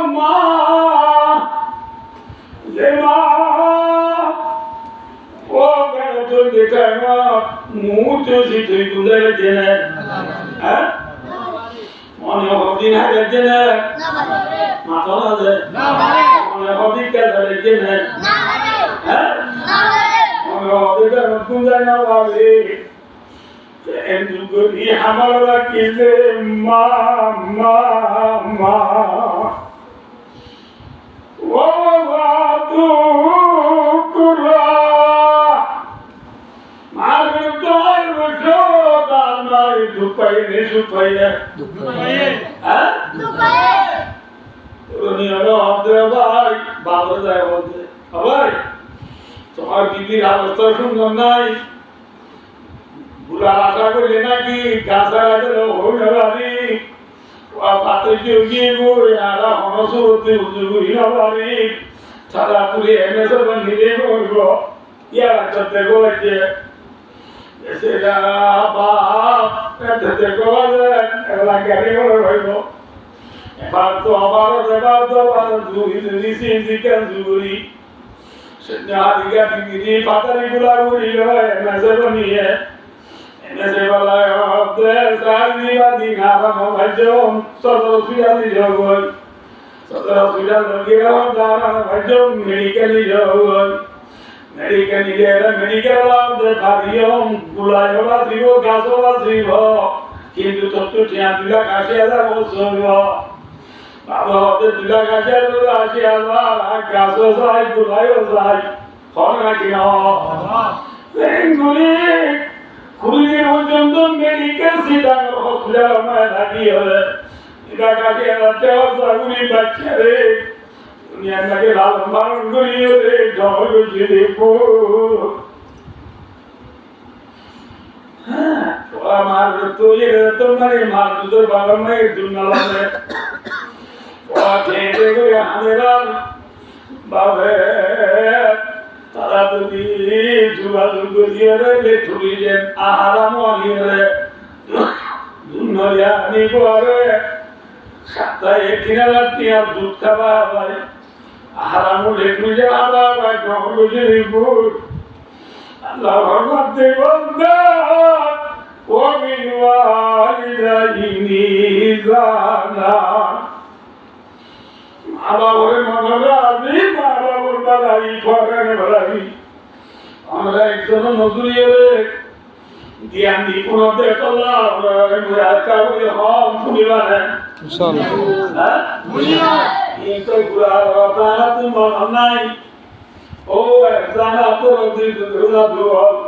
মা যে মা ও কেন তুই দেখে না মুহূর্তে তুই তুলে গেছে না হ্যাঁ মনে হদিন হাজার না মাথা না দে মনে হদিন কাজে গেছে না হ্যাঁ মনে হদিন নতুন যায় না ভাবে এন্দুগরি হামারা কিলে মা মা মা ও তু কুরা মার তোর বসো দামাই দুপাই নে সুপাই হ্যাঁ দুপাই রনিয়ালো আদে ভাই বাবা যায় বলতে ভাই তোমার বিবির অবস্থা সুন্দর নাই বুলা আশা করলে নাকি গাছা লাগলে হইনারি পাতে গিয়ে গই আর হনসুরতে উজুগুরি নাবারি সারা পুরে এমএসএ বানিয়ে গইব ইয়া করতে গইছে সেটা বাপ এতে গোলে লাগারে হইব এবার তো আবার দেবার দেবার দুই সিনজিকান জুগুরি সেটা দিগা বিবিরি পাতারি গুলা গুলিল এমএসএ বানিয়ে এনে বলা হবে সাইবা দিঘা ভাজম সদরসিয়ালি জগল সদরসিয়াল লগিরা দানা ভাজম মেডিকেলি জগল মেডিকেলি এরা মেডিকেল লাভে কারিয়ম গুলায়বা দিব গাছবা দিব কিন্তু তত টিয়া দিলা কাশি আদা বসব বাবা হতে দিলা কাশি আদা আসি আদা গাছ যায় গুলায়ও যায় ফল নাকি না বেঙ্গুলি খুললে পর্যন্ত মেডিকেল সিটার হসপিটাল আমার লাগি হবে এটা কাছে রাতে সাগুনি বাচ্চা রে দুনিয়া লাগে লাল মারণ করিয়ে রে ঢল জিরে পো হ্যাঁ তো আমার তো মানে মার দুধের বাবা মায়ের দুনিয়া লাগে ও খেতে করে হামেরার বাবে তারা যদি যোগাযোগ করিয়ে রে ঠুলিলেন আহারাম আনিয়ে দুনিয়া আনিব রে সপ্তাহে একদিন টিয়া দুধ খাবা ভাই আহারাম লেখুলে আবার ভাই ঢকলুজি রিপুর আল্লাহ ভগবত বন্দা ও বিনওয়ালিদাইনি জানা আবাবরে মনরা আমি বাবাবর বাড়াই ফরানে বাড়াই আমরা একজন নজরিয়ে জ্ঞান দি কোন দেখলা মুরাকা বলে হম শুনিবারে ইনশাআল্লাহ হ্যাঁ বুঝিয়া এই তো গুলা রাতা তুমি মন নাই ও জানা তো দিন দুলা দুল